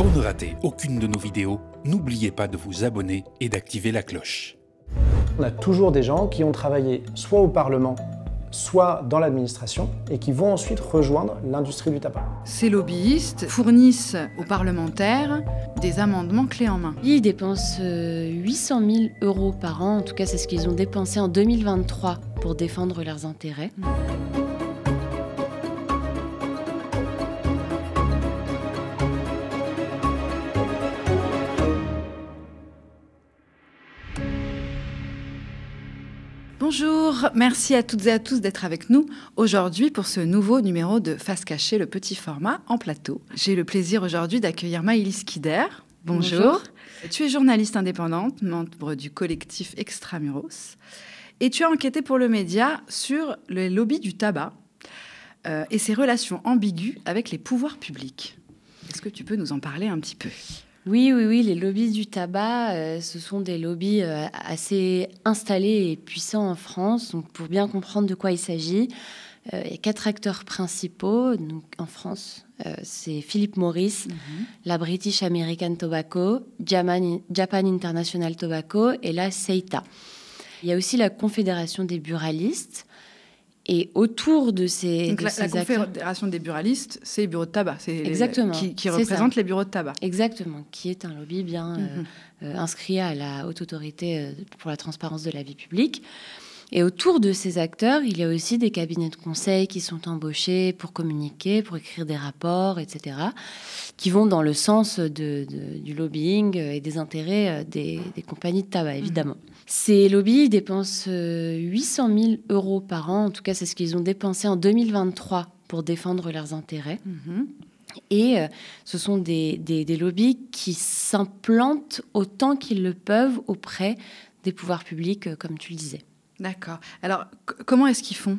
Pour ne rater aucune de nos vidéos, n'oubliez pas de vous abonner et d'activer la cloche. On a toujours des gens qui ont travaillé soit au Parlement, soit dans l'administration et qui vont ensuite rejoindre l'industrie du tabac. Ces lobbyistes fournissent aux parlementaires des amendements clés en main. Ils dépensent 800 000 € par an, en tout cas c'est ce qu'ils ont dépensé en 2023 pour défendre leurs intérêts. Bonjour, merci à toutes et à tous d'être avec nous aujourd'hui pour ce nouveau numéro de Face Cachée, le petit format en plateau. J'ai le plaisir aujourd'hui d'accueillir Maëlys Kider. Bonjour. Tu es journaliste indépendante, membre du collectif Extramuros, et tu as enquêté pour le média sur le lobby du tabac et ses relations ambiguës avec les pouvoirs publics. Est-ce que tu peux nous en parler un petit peu ? Oui, les lobbies du tabac, ce sont des lobbies assez installés et puissants en France. Donc, pour bien comprendre de quoi il s'agit, il y a 4 acteurs principaux. Donc, en France, c'est Philip Morris, la British American Tobacco, Japan International Tobacco et la CETA. Il y a aussi la Confédération des buralistes. Et autour de ces... Donc la Confédération des buralistes, c'est les bureaux de tabac. Exactement. Qui représente les bureaux de tabac. Exactement, qui est un lobby bien inscrit à la Haute Autorité pour la transparence de la vie publique. Et autour de ces acteurs, il y a aussi des cabinets de conseil qui sont embauchés pour communiquer, pour écrire des rapports, etc., qui vont dans le sens du lobbying et des intérêts des compagnies de tabac, évidemment. Ces lobbies dépensent 800 000 € par an, en tout cas c'est ce qu'ils ont dépensé en 2023 pour défendre leurs intérêts. Et ce sont des lobbies qui s'implantent autant qu'ils le peuvent auprès des pouvoirs publics, comme tu le disais. D'accord. Alors, comment est-ce qu'ils font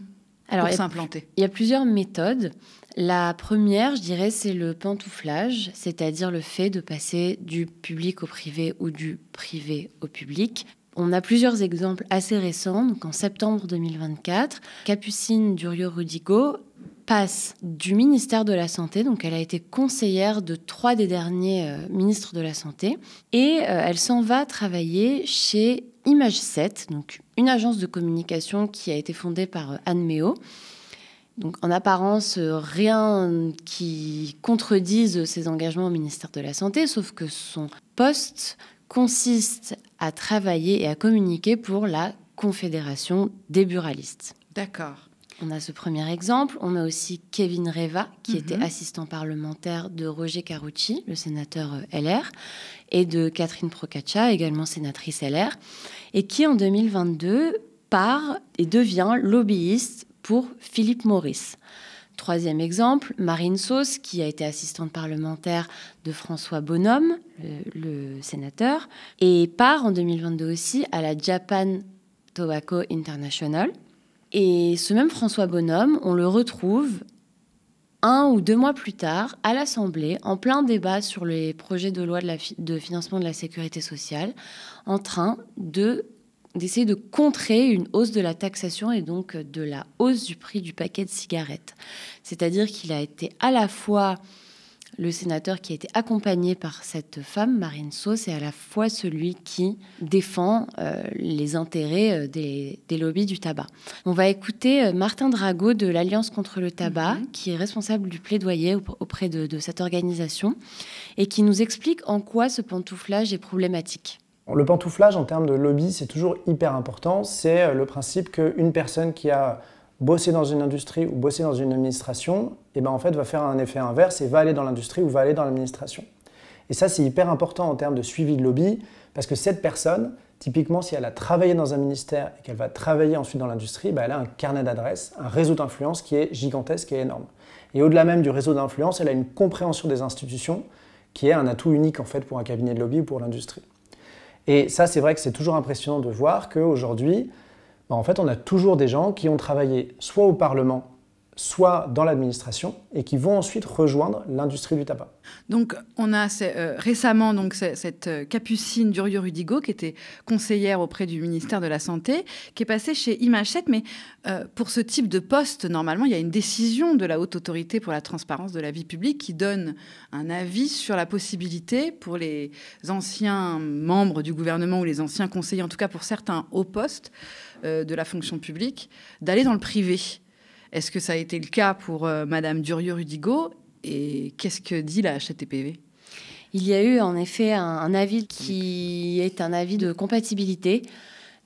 pour s'implanter ? Il y a plusieurs méthodes. La première, je dirais, c'est le pantouflage, c'est-à-dire le fait de passer du public au privé ou du privé au public. On a plusieurs exemples assez récents. Donc, en septembre 2024, Capucine Durieux-Rudigo passe du ministère de la Santé, donc elle a été conseillère de 3 des derniers ministres de la Santé, et elle s'en va travailler chez Image 7, donc une agence de communication qui a été fondée par Anne Méot. Donc en apparence, rien qui contredise ses engagements au ministère de la Santé, sauf que son poste consiste à travailler et à communiquer pour la Confédération des buralistes. D'accord. On a ce premier exemple. On a aussi Kevin Reva, qui était assistant parlementaire de Roger Carucci, le sénateur LR, et de Catherine Procaccia, également sénatrice LR, et qui, en 2022, part et devient lobbyiste pour Philip Morris. Troisième exemple, Marine Sauce, qui a été assistante parlementaire de François Bonhomme, le sénateur, et part en 2022 aussi à la Japan Tobacco International. Et ce même François Bonhomme, on le retrouve 1 ou 2 mois plus tard à l'Assemblée, en plein débat sur les projets de loi de financement de la sécurité sociale, en train d'essayer de contrer une hausse de la taxation et donc de la hausse du prix du paquet de cigarettes. C'est-à-dire qu'il a été à la fois le sénateur qui a été accompagné par cette femme, Marine Sauce, et à la fois celui qui défend les intérêts des lobbies du tabac. On va écouter Martin Drago de l'Alliance contre le tabac, qui est responsable du plaidoyer auprès de cette organisation, et qui nous explique en quoi ce pantouflage est problématique. Le pantouflage, en termes de lobby, c'est toujours hyper important. C'est le principe qu'une personne qui a bossé dans une industrie ou bossé dans une administration, en fait, va faire un effet inverse et va aller dans l'industrie ou va aller dans l'administration. Et ça, c'est hyper important en termes de suivi de lobby, parce que cette personne, typiquement, si elle a travaillé dans un ministère et qu'elle va travailler ensuite dans l'industrie, elle a un carnet d'adresses, un réseau d'influence qui est gigantesque et énorme. Et au-delà même du réseau d'influence, elle a une compréhension des institutions qui est un atout unique en fait, pour un cabinet de lobby ou pour l'industrie. Et ça, c'est vrai que c'est toujours impressionnant de voir qu'aujourd'hui, en fait, on a toujours des gens qui ont travaillé soit au Parlement, soit dans l'administration et qui vont ensuite rejoindre l'industrie du tabac. Donc, on a récemment cette Capucine Durieux-Rudigo, qui était conseillère auprès du ministère de la Santé, qui est passée chez Imachette. Mais pour ce type de poste, normalement, il y a une décision de la Haute Autorité pour la transparence de la vie publique qui donne un avis sur la possibilité pour les anciens membres du gouvernement ou les anciens conseillers, en tout cas pour certains hauts postes de la fonction publique, d'aller dans le privé. Est-ce que ça a été le cas pour Madame Durieux-Rudigo et qu'est-ce que dit la HATPV ? Il y a eu en effet un avis qui est un avis de compatibilité,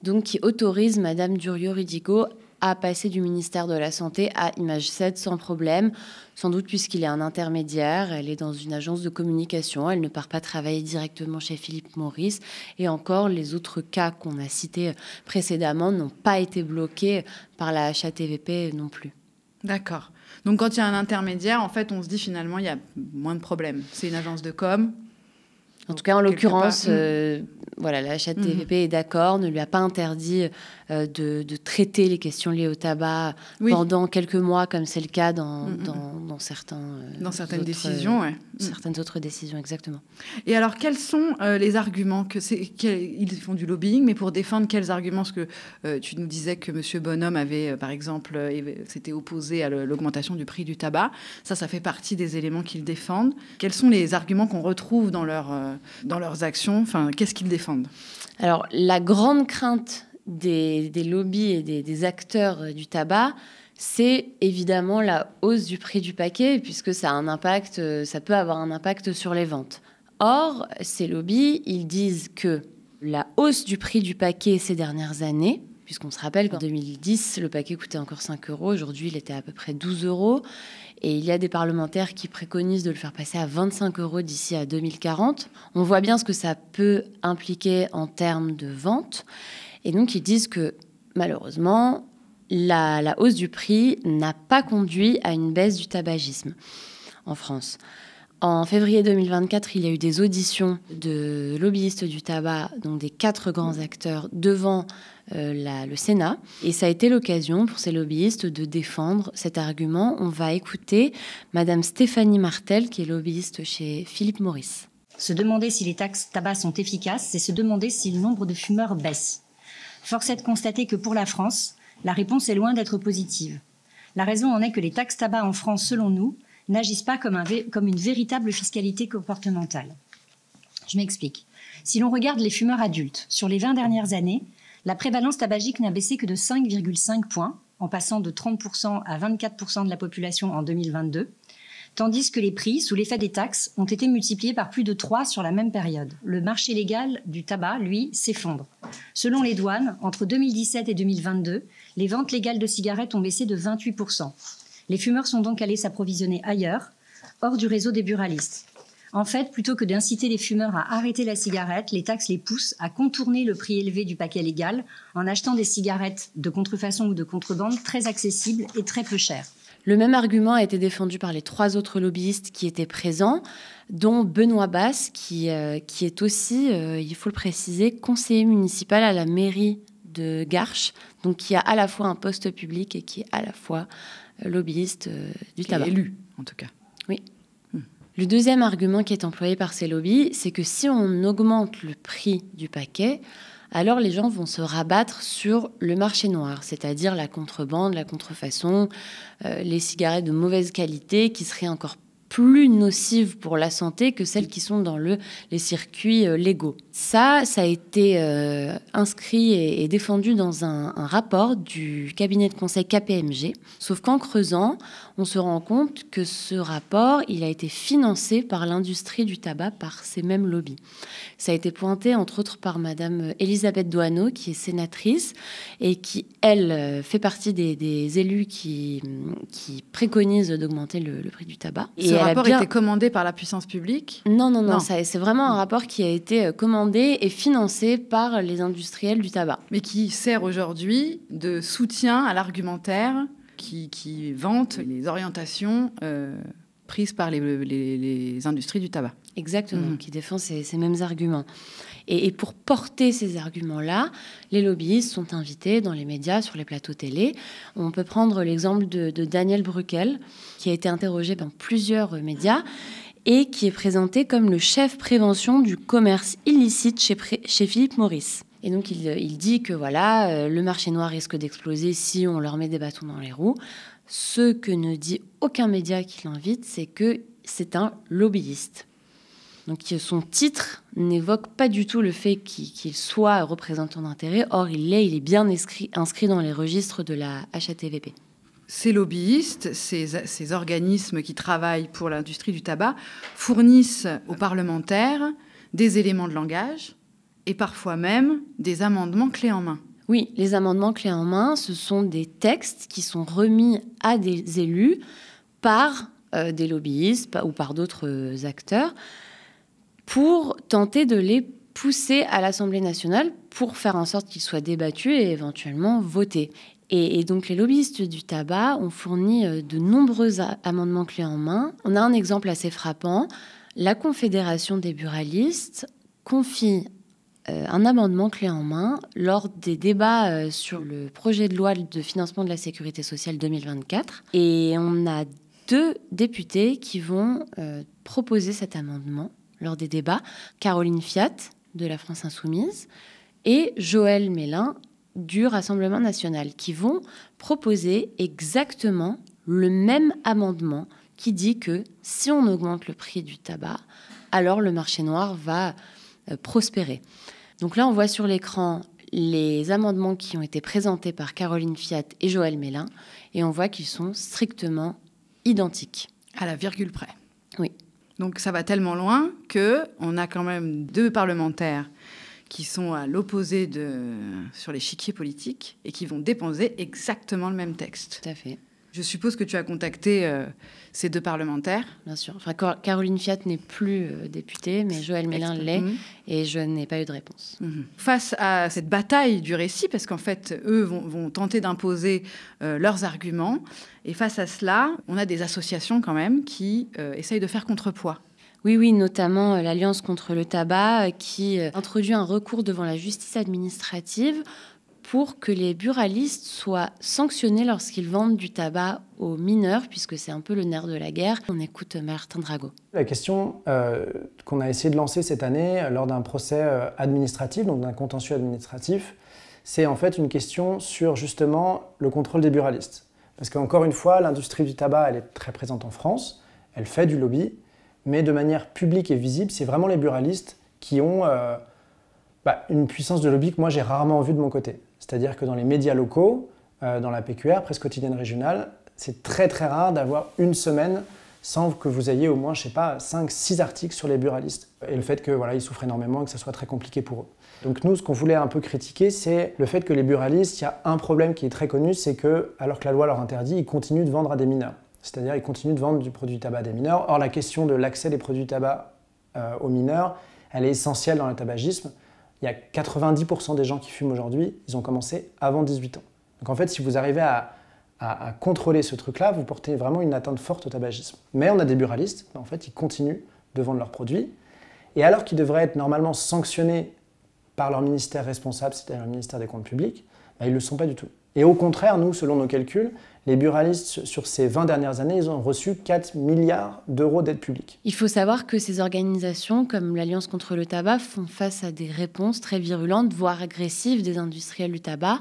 donc qui autorise Madame Durieux-Rudigo à passer du ministère de la Santé à Image 7 sans problème, sans doute puisqu'il est un intermédiaire, elle est dans une agence de communication, elle ne part pas travailler directement chez Philip Morris, et encore les autres cas qu'on a cités précédemment n'ont pas été bloqués par la HATVP non plus. D'accord. Donc quand il y a un intermédiaire, en fait, on se dit finalement il y a moins de problèmes. C'est une agence de com. En tout cas, en l'occurrence, voilà, la HATVP est d'accord, ne lui a pas interdit de traiter les questions liées au tabac pendant quelques mois, comme c'est le cas dans certaines décisions. Certaines autres décisions, exactement. Et alors, quels sont les arguments ils font du lobbying, mais pour défendre quels arguments? Parce que tu nous disais que M. Bonhomme avait, par exemple, s'était opposé à l'augmentation du prix du tabac. Ça fait partie des éléments qu'ils défendent. Quels sont les arguments qu'on retrouve dans leurs actions? Enfin, qu'est-ce qu'ils défendent? Alors, la grande crainte des lobbies et des acteurs du tabac, c'est évidemment la hausse du prix du paquet, puisque ça peut avoir un impact sur les ventes. Or, ces lobbies, ils disent que la hausse du prix du paquet ces dernières années, puisqu'on se rappelle qu'en 2010, le paquet coûtait encore 5 €, aujourd'hui il était à peu près 12 €, et il y a des parlementaires qui préconisent de le faire passer à 25 € d'ici à 2040. On voit bien ce que ça peut impliquer en termes de vente, et donc ils disent que malheureusement, la hausse du prix n'a pas conduit à une baisse du tabagisme en France. En février 2024, il y a eu des auditions de lobbyistes du tabac, donc des 4 grands acteurs, devant le Sénat. Et ça a été l'occasion pour ces lobbyistes de défendre cet argument. On va écouter Madame Stéphanie Martel, qui est lobbyiste chez Philip Morris. Se demander si les taxes tabac sont efficaces, c'est se demander si le nombre de fumeurs baisse. Force est de constater que pour la France, la réponse est loin d'être positive. La raison en est que les taxes tabac en France, selon nous, n'agissent pas comme une véritable fiscalité comportementale. Je m'explique. Si l'on regarde les fumeurs adultes, sur les 20 dernières années, la prévalence tabagique n'a baissé que de 5,5 points, en passant de 30% à 24% de la population en 2022, tandis que les prix, sous l'effet des taxes, ont été multipliés par plus de 3 sur la même période. Le marché légal du tabac, lui, s'effondre. Selon les douanes, entre 2017 et 2022, les ventes légales de cigarettes ont baissé de 28%. Les fumeurs sont donc allés s'approvisionner ailleurs, hors du réseau des buralistes. En fait, plutôt que d'inciter les fumeurs à arrêter la cigarette, les taxes les poussent à contourner le prix élevé du paquet légal en achetant des cigarettes de contrefaçon ou de contrebande très accessibles et très peu chères. Le même argument a été défendu par les 3 autres lobbyistes qui étaient présents, dont Benoît Basse, qui est aussi, il faut le préciser, conseiller municipal à la mairie de Garches, donc qui a à la fois un poste public et qui est à la fois lobbyiste du tabac. Élu, en tout cas. Oui. Le deuxième argument qui est employé par ces lobbies, c'est que si on augmente le prix du paquet, alors les gens vont se rabattre sur le marché noir, c'est-à-dire la contrebande, la contrefaçon, les cigarettes de mauvaise qualité qui seraient encore plus nocives pour la santé que celles qui sont dans les circuits légaux. Ça a été inscrit et défendu dans un rapport du cabinet de conseil KPMG. Sauf qu'en creusant, on se rend compte que ce rapport, il a été financé par l'industrie du tabac, par ces mêmes lobbies. Ça a été pointé, entre autres, par Madame Elisabeth Doineau, qui est sénatrice et qui, elle, fait partie des élus qui préconisent d'augmenter le prix du tabac. Ce rapport était commandé par la puissance publique ? Non. C'est vraiment un rapport qui a été commandé et financé par les industriels du tabac. Mais qui sert aujourd'hui de soutien à l'argumentaire qui vante les orientations prises par les industries du tabac. Exactement, qui défend ces mêmes arguments. Et pour porter ces arguments-là, les lobbyistes sont invités dans les médias, sur les plateaux télé. On peut prendre l'exemple de Daniel Brückel, qui a été interrogé dans plusieurs médias et qui est présenté comme le chef prévention du commerce illicite chez Philip Morris. Et donc, il dit que voilà, le marché noir risque d'exploser si on leur met des bâtons dans les roues. Ce que ne dit aucun média qui l'invite, c'est que c'est un lobbyiste. Donc, son titre n'évoque pas du tout le fait qu'il soit représentant d'intérêt. Or, il est bien inscrit dans les registres de la HATVP. Ces lobbyistes, ces organismes qui travaillent pour l'industrie du tabac, fournissent aux parlementaires des éléments de langage et parfois même des amendements clés en main. Oui, les amendements clés en main, ce sont des textes qui sont remis à des élus par des lobbyistes ou par d'autres acteurs pour tenter de les pousser à l'Assemblée nationale pour faire en sorte qu'ils soient débattus et éventuellement votés. Et donc les lobbyistes du tabac ont fourni de nombreux amendements clés en main. On a un exemple assez frappant. La Confédération des buralistes confie un amendement clé en main lors des débats sur le projet de loi de financement de la sécurité sociale 2024. Et on a 2 députés qui vont proposer cet amendement lors des débats. Caroline Fiat, de la France Insoumise, et Joël Mélin, du Rassemblement national, qui vont proposer exactement le même amendement qui dit que si on augmente le prix du tabac, alors le marché noir va prospérer. Donc là, on voit sur l'écran les amendements qui ont été présentés par Caroline Fiat et Joël Mélin, et on voit qu'ils sont strictement identiques. À la virgule près. Oui. Donc ça va tellement loin qu'on a quand même 2 parlementaires qui sont à l'opposé sur l'échiquier politique et qui vont déposer exactement le même texte. Tout à fait. Je suppose que tu as contacté ces 2 parlementaires. Bien sûr. Enfin, Caroline Fiat n'est plus députée, mais Joël Mélin l'est, et je n'ai pas eu de réponse. Face à cette bataille du récit, parce qu'en fait, eux vont tenter d'imposer leurs arguments, et face à cela, on a des associations quand même qui essayent de faire contrepoids. Oui, notamment l'Alliance contre le tabac qui introduit un recours devant la justice administrative pour que les buralistes soient sanctionnés lorsqu'ils vendent du tabac aux mineurs, puisque c'est un peu le nerf de la guerre. On écoute Martin Drago. La question qu'on a essayé de lancer cette année lors d'un procès administratif, donc d'un contentieux administratif, c'est en fait une question sur justement le contrôle des buralistes. Parce qu'encore une fois, l'industrie du tabac, elle est très présente en France, elle fait du lobby, mais de manière publique et visible, c'est vraiment les buralistes qui ont une puissance de lobby que moi j'ai rarement vue de mon côté. C'est-à-dire que dans les médias locaux, dans la PQR, presse quotidienne régionale, c'est très très rare d'avoir une semaine sans que vous ayez au moins, 5-6 articles sur les buralistes. Et le fait que ils souffrent énormément et que ça soit très compliqué pour eux. Donc nous, ce qu'on voulait un peu critiquer, c'est le fait que les buralistes, il y a un problème qui est très connu, c'est que, alors que la loi leur interdit, ils continuent de vendre à des mineurs. C'est-à-dire qu'ils continuent de vendre du produit tabac à des mineurs. Or, la question de l'accès des produits tabac aux mineurs, elle est essentielle dans le tabagisme. Il y a 90% des gens qui fument aujourd'hui, ils ont commencé avant 18 ans. Donc en fait, si vous arrivez à contrôler ce truc-là, vous portez vraiment une atteinte forte au tabagisme. Mais on a des buralistes, en fait, ils continuent de vendre leurs produits. Et alors qu'ils devraient être normalement sanctionnés par leur ministère responsable, c'est-à-dire le ministère des Comptes publics, ils ne le sont pas du tout. Et au contraire, nous, selon nos calculs, les buralistes, sur ces 20 dernières années, ils ont reçu 4 milliards d'euros d'aide publique. Il faut savoir que ces organisations, comme l'Alliance contre le tabac, font face à des réponses très virulentes, voire agressives des industriels du tabac,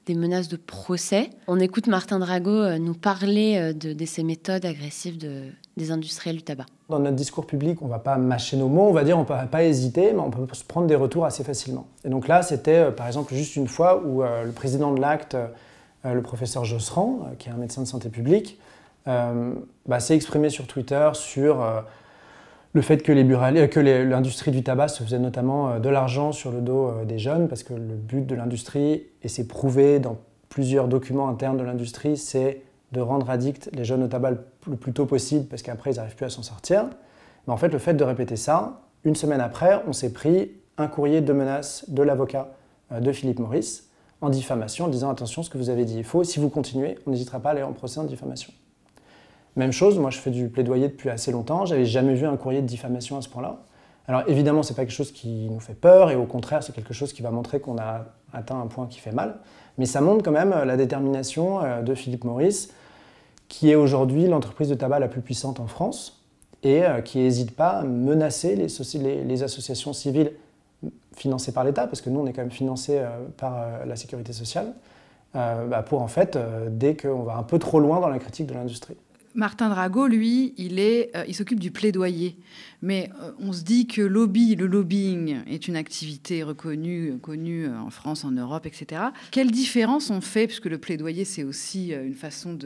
des menaces de procès. On écoute Martin Drago nous parler de ces méthodes agressives des industriels du tabac. Dans notre discours public, on ne va pas mâcher nos mots, on va dire, on ne va pas hésiter, mais on peut se prendre des retours assez facilement. Et donc là, c'était par exemple juste une fois où le président de l'ACT, le professeur Josserand, qui est un médecin de santé publique, s'est exprimé sur Twitter sur le fait que l'industrie du tabac se faisait notamment de l'argent sur le dos des jeunes, parce que le but de l'industrie, et c'est prouvé dans plusieurs documents internes de l'industrie, c'est de rendre addicts les jeunes au tabac le plus tôt possible, parce qu'après ils n'arrivent plus à s'en sortir. Mais en fait, le fait de répéter ça, une semaine après, on s'est pris un courrier de menace de l'avocat de Philip Morris, en diffamation, en disant « Attention, ce que vous avez dit est faux, si vous continuez, on n'hésitera pas à aller en procès en diffamation ». Même chose, moi je fais du plaidoyer depuis assez longtemps, j'avais jamais vu un courrier de diffamation à ce point-là. Alors évidemment, c'est pas quelque chose qui nous fait peur, et au contraire, c'est quelque chose qui va montrer qu'on a atteint un point qui fait mal. Mais ça montre quand même la détermination de Philip Morris, qui est aujourd'hui l'entreprise de tabac la plus puissante en France, et qui n'hésite pas à menacer les associations civiles financées par l'État, parce que nous on est quand même financé par la sécurité sociale, pour en fait, dès qu'on va un peu trop loin dans la critique de l'industrie. Martin Drago, lui, il s'occupe du plaidoyer. Mais on se dit que le lobbying est une activité connue en France, en Europe, etc. Quelle différence on fait, puisque le plaidoyer, c'est aussi une façon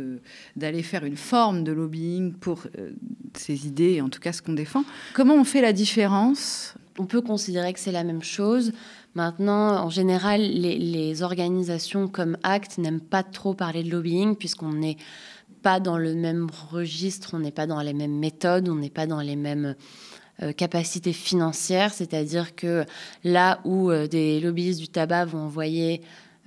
d'aller faire une forme de lobbying pour ses idées, et en tout cas ce qu'on défend. Comment on fait la différence ? On peut considérer que c'est la même chose. Maintenant, en général, les organisations comme ACT n'aiment pas trop parler de lobbying, puisqu'on n'est pas dans le même registre, on n'est pas dans les mêmes méthodes, on n'est pas dans les mêmes capacités financières. C'est-à-dire que là où des lobbyistes du tabac vont envoyer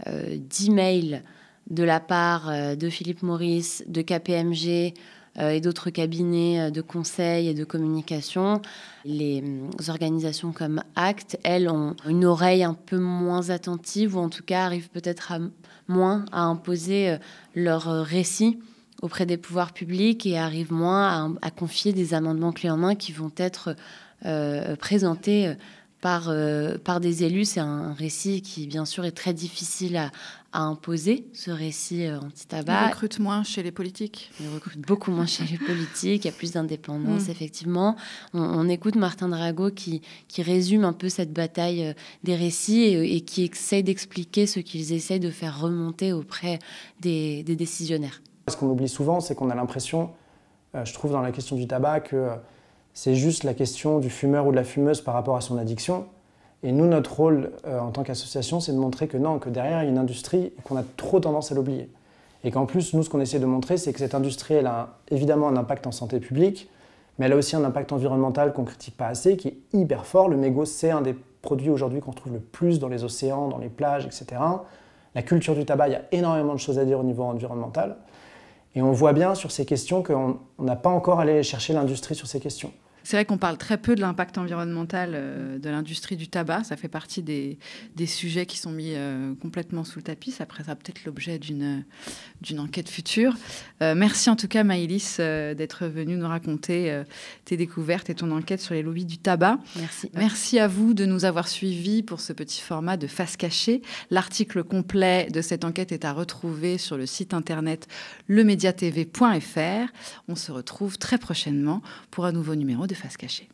10 mails de la part de Philip Morris, de KPMG et d'autres cabinets de conseil et de communication, les organisations comme ACT, elles, ont une oreille un peu moins attentive, ou en tout cas arrivent peut-être moins à imposer leur récit auprès des pouvoirs publics, et arrivent moins à confier des amendements clés en main qui vont être présentés par des élus. C'est un récit qui, bien sûr, est très difficile à imposer, ce récit anti-tabac. Ils recrutent moins chez les politiques. Ils recrutent beaucoup moins chez les politiques. Il y a plus d'indépendance, effectivement. On écoute Martin Drago qui résume un peu cette bataille des récits et qui essaye d'expliquer ce qu'ils essayent de faire remonter auprès des décisionnaires. Ce qu'on oublie souvent, c'est qu'on a l'impression, je trouve dans la question du tabac, que c'est juste la question du fumeur ou de la fumeuse par rapport à son addiction. Et nous, notre rôle en tant qu'association, c'est de montrer que non, que derrière, il y a une industrie et qu'on a trop tendance à l'oublier. Et qu'en plus, nous, ce qu'on essaie de montrer, c'est que cette industrie, elle a évidemment un impact en santé publique, mais elle a aussi un impact environnemental qu'on ne critique pas assez, qui est hyper fort. Le mégot, c'est un des produits aujourd'hui qu'on trouve le plus dans les océans, dans les plages, etc. La culture du tabac, il y a énormément de choses à dire au niveau environnemental. Et on voit bien sur ces questions qu'on n'a pas encore allé chercher l'industrie sur ces questions. C'est vrai qu'on parle très peu de l'impact environnemental de l'industrie du tabac. Ça fait partie des sujets qui sont mis complètement sous le tapis. Ça sera peut-être l'objet d'une enquête future. Merci en tout cas, Maëlys, d'être venue nous raconter tes découvertes et ton enquête sur les lobbies du tabac. Merci. Merci à vous de nous avoir suivis pour ce petit format de Face cachée. L'article complet de cette enquête est à retrouver sur le site internet lemediatv.fr. On se retrouve très prochainement pour un nouveau numéro de Face cachée.